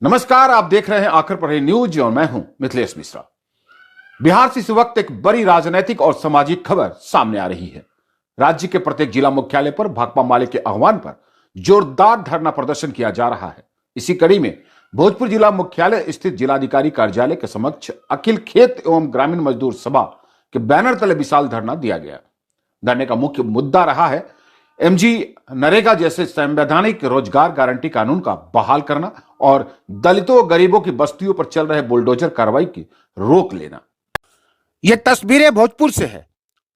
नमस्कार, आप देख रहे हैं आखिर पढ़े न्यूज और मैं हूं मिथिलेश मिश्रा। बिहार से इस वक्त एक बड़ी राजनीतिक और सामाजिक खबर सामने आ रही है। राज्य के प्रत्येक जिला मुख्यालय पर भाकपा माले के आह्वान पर जोरदार धरना प्रदर्शन किया जा रहा है। इसी कड़ी में भोजपुर जिला मुख्यालय स्थित जिलाधिकारी कार्यालय के समक्ष अखिल खेत एवं ग्रामीण मजदूर सभा के बैनर तले विशाल धरना दिया गया। धरने का मुख्य मुद्दा रहा है एमजी नरेगा जैसे संवैधानिक रोजगार गारंटी कानून का बहाल करना और दलितों और गरीबों की बस्तियों पर चल रहे बुलडोजर कार्रवाई की रोक लेना। यह तस्वीरें भोजपुर से है,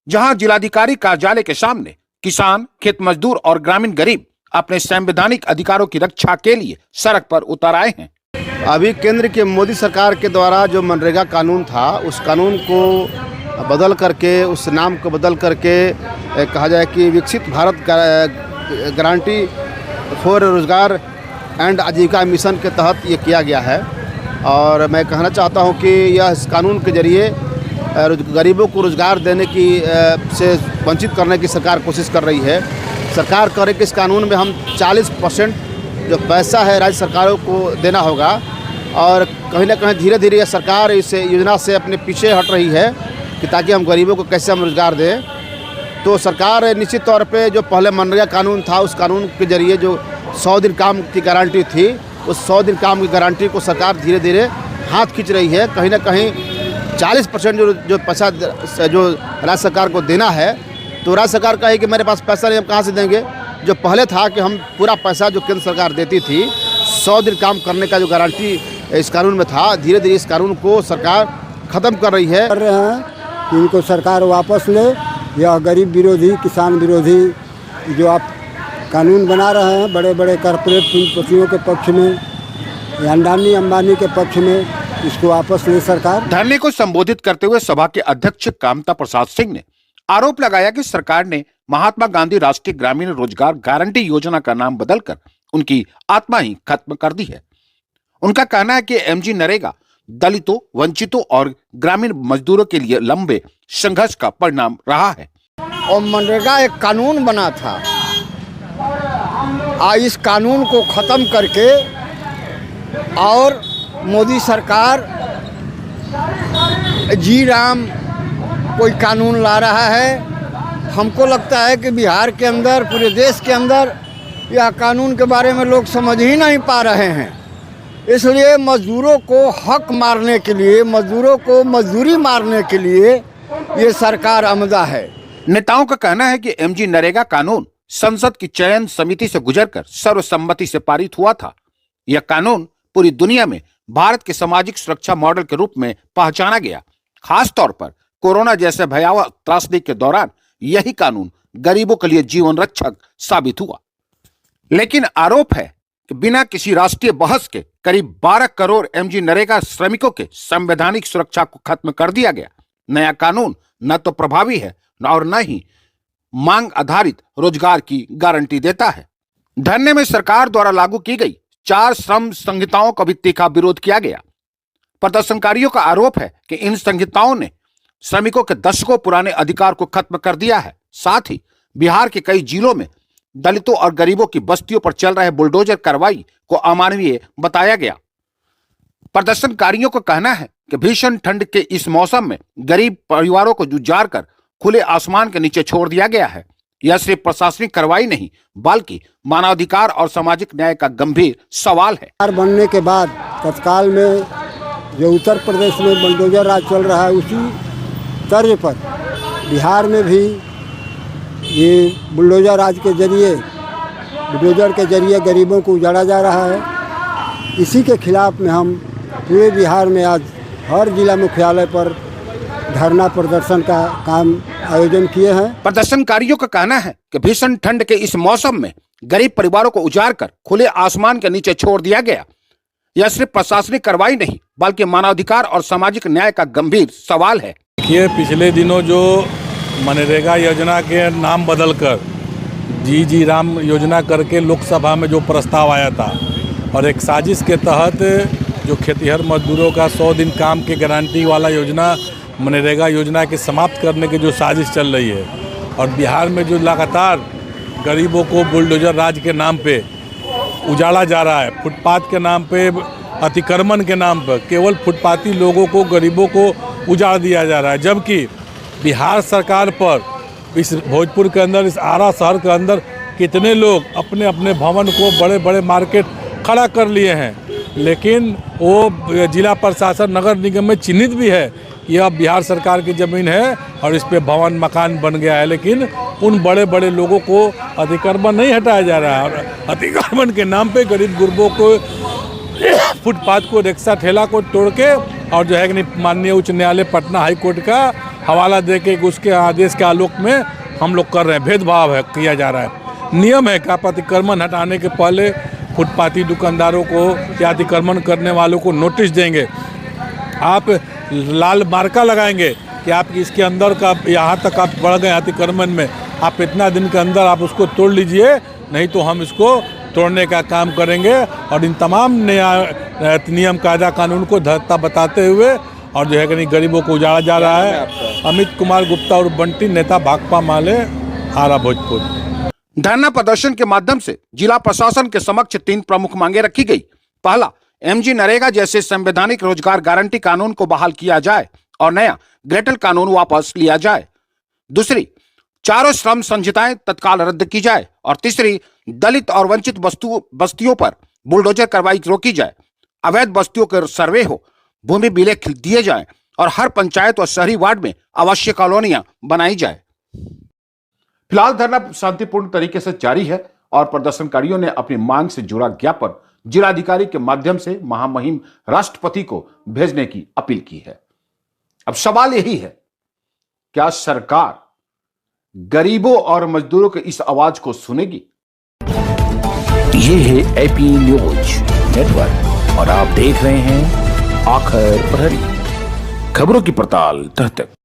जहां जिलाधिकारी कार्यालय के सामने किसान, खेत मजदूर और ग्रामीण गरीब अपने संवैधानिक अधिकारों की रक्षा के लिए सड़क पर उतर आए हैं। अभी केंद्र के मोदी सरकार के द्वारा जो मनरेगा कानून था, उस कानून को बदल करके, उस नाम को बदल करके कहा जाए कि विकसित भारत गारंटी फॉर रोजगार एंड आजीविका मिशन के तहत ये किया गया है। और मैं कहना चाहता हूँ कि यह इस कानून के जरिए गरीबों को रोजगार देने की से वंचित करने की सरकार कोशिश कर रही है। सरकार करे कि इस कानून में हम 40% जो पैसा है राज्य सरकारों को देना होगा, और कहीं ना कहीं धीरे धीरे यह सरकार इस योजना से अपने पीछे हट रही है कि ताकि हम गरीबों को कैसे हम रोजगार दें। तो सरकार निश्चित तौर पे जो पहले मनरेगा कानून था, उस कानून के जरिए जो 100 दिन काम की गारंटी थी, उस 100 दिन काम की गारंटी को सरकार धीरे धीरे हाथ खींच रही है। कहीं ना कहीं 40% जो पैसा जो राज्य सरकार को देना है, तो राज्य सरकार कहे कि मेरे पास पैसा नहीं, हम कहाँ से देंगे। जो पहले था कि हम पूरा पैसा जो केंद्र सरकार देती थी, 100 दिन काम करने का जो गारंटी इस कानून में था, धीरे धीरे इस कानून को सरकार ख़त्म कर रही है। कर रहे हैं कि इनको सरकार वापस ले। यह गरीब विरोधी, किसान विरोधी जो आप कानून बना रहे हैं, बड़े बड़े कॉरपोरेट पूंजीपतियों के पक्ष में, अंडानी अंबानी के पक्ष में, इसको वापस ले सरकार। धरने को संबोधित करते हुए सभा के अध्यक्ष कामता प्रसाद सिंह ने आरोप लगाया कि सरकार ने महात्मा गांधी राष्ट्रीय ग्रामीण रोजगार गारंटी योजना का नाम बदलकर उनकी आत्मा ही खत्म कर दी है। उनका कहना है कि एमजी नरेगा दलितों, वंचितों और ग्रामीण मजदूरों के लिए लंबे संघर्ष का परिणाम रहा है। और मनरेगा एक कानून बना था, इस कानून को ख़त्म करके और मोदी सरकार जी राम कोई कानून ला रहा है। हमको लगता है कि बिहार के अंदर, पूरे देश के अंदर यह कानून के बारे में लोग समझ ही नहीं पा रहे हैं। इसलिए मजदूरों को हक मारने के लिए, मजदूरों को मजदूरी मारने के लिए ये सरकार आमदा है। नेताओं का कहना है कि एमजी नरेगा कानून संसद की चयन समिति से गुजरकर सर्वसम्मति से पारित हुआ था। यह कानून पूरी दुनिया में भारत के सामाजिक सुरक्षा मॉडल के रूप में पहचाना गया। खास तौर पर कोरोना जैसे भयावह त्रासदी के दौरान यही कानून गरीबों के लिए जीवन रक्षक साबित हुआ। लेकिन आरोप है कि बिना किसी राष्ट्रीय बहस के करीब 12 करोड़ एमजी नरेगा श्रमिकों के संवैधानिक सुरक्षा को खत्म कर दिया गया। नया कानून न तो प्रभावी है और न ही मांग आधारित रोजगार की गारंटी देता है। धरने में सरकार द्वारा लागू की गई 4 श्रम संहिताओं का भी तीखा विरोध किया गया। प्रदर्शनकारियों का आरोप है कि इन संहिताओं ने श्रमिकों के दशकों पुराने अधिकार को खत्म कर दिया है। साथ ही बिहार के कई जिलों में दलितों और गरीबों की बस्तियों पर चल रहे बुलडोजर कार्रवाई को अमानवीय बताया गया। प्रदर्शनकारियों का कहना है कि भीषण ठंड के इस मौसम में गरीब परिवारों को जुझार कर खुले आसमान के नीचे छोड़ दिया गया है। यह सिर्फ प्रशासनिक कार्रवाई नहीं, बल्कि मानवाधिकार और सामाजिक न्याय का गंभीर सवाल है। सरकार बनने के बाद तत्काल में जो उत्तर प्रदेश में बुलडोजर राज चल रहा है, उसी तर्ज पर बिहार में भी ये बुलडोजर राज के जरिए, बुलडोजर के जरिए गरीबों को उजाड़ा जा रहा है। इसी के खिलाफ में हम पूरे बिहार में आज हर जिला मुख्यालय पर धरना प्रदर्शन का काम आयोजन किए हैं। प्रदर्शनकारियों का कहना है कि भीषण ठंड के इस मौसम में गरीब परिवारों को उजाड़ कर खुले आसमान के नीचे छोड़ दिया गया। यह सिर्फ प्रशासनिक कार्रवाई नहीं, बल्कि मानवाधिकार और सामाजिक न्याय का गंभीर सवाल है। देखिए, पिछले दिनों जो मनरेगा योजना के नाम बदलकर जी राम योजना करके लोकसभा में जो प्रस्ताव आया था, और एक साजिश के तहत जो खेतिहर मजदूरों का 100 दिन काम के गारंटी वाला योजना, मनरेगा योजना के समाप्त करने की जो साजिश चल रही है, और बिहार में जो लगातार गरीबों को बुलडोजर राज के नाम पे उजाड़ा जा रहा है, फुटपाथ के नाम पे अतिक्रमण के नाम पर केवल फुटपाती लोगों को, गरीबों को उजाड़ दिया जा रहा है। जबकि बिहार सरकार पर इस भोजपुर के अंदर, इस आरा शहर के अंदर कितने लोग अपने अपने भवन को, बड़े बड़े मार्केट खड़ा कर लिए हैं, लेकिन वो जिला प्रशासन, नगर निगम में चिन्हित भी है कि यह बिहार सरकार की ज़मीन है और इस पे भवन मकान बन गया है, लेकिन उन बड़े बड़े लोगों को अतिक्रमण नहीं हटाया जा रहा है। और अतिक्रमण के नाम पे गरीब गुरबों को, फुटपाथ को, रिक्शा ठेला को तोड़ के और जो है कि माननीय उच्च न्यायालय पटना हाई कोर्ट का हवाला दे के उसके आदेश के आलोक में हम लोग कर रहे हैं, भेदभाव है किया जा रहा है। नियम है कि आप अतिक्रमण हटाने के पहले फुटपाती दुकानदारों को या अतिक्रमण करने वालों को नोटिस देंगे, आप लाल मार्का लगाएंगे कि आप इसके अंदर का यहाँ तक आप बढ़ गए अतिक्रमण में, आप इतना दिन के अंदर आप उसको तोड़ लीजिए, नहीं तो हम इसको तोड़ने का काम करेंगे। और इन तमाम नियम कायदा कानून को धर्ता बताते हुए और जो है कि गरीबों को उजाड़ा जा रहा है। अमित कुमार गुप्ता और बंटी, नेता भाकपा माले, आरा भोजपुर। धरना प्रदर्शन के माध्यम से जिला प्रशासन के समक्ष 3 प्रमुख मांगे रखी गई। पहला, एमजी नरेगा जैसे संवैधानिक रोजगार गारंटी कानून को बहाल किया जाए और नया ग्रेटल कानून वापस लिया जाए। दूसरी, चारों श्रम संहिताएं तत्काल रद्द की जाए। और तीसरी, दलित और वंचित बस्तियों पर बुलडोजर कार्रवाई रोकी जाए, अवैध बस्तियों के सर्वे हो, भूमि बिले दिए जाएं और हर पंचायत और शहरी वार्ड में आवश्यक कॉलोनियां बनाई जाए। फिलहाल धरना शांतिपूर्ण तरीके से जारी है और प्रदर्शनकारियों ने अपनी मांग से जुड़ा ज्ञापन जिलाधिकारी के माध्यम से महामहिम राष्ट्रपति को भेजने की अपील की है। अब सवाल यही है, क्या सरकार गरीबों और मजदूरों के इस आवाज को सुनेगी? ये है एपी न्यूज नेटवर्क और आप देख रहे हैं आखिर प्रहरी, खबरों की पड़ताल तह तक।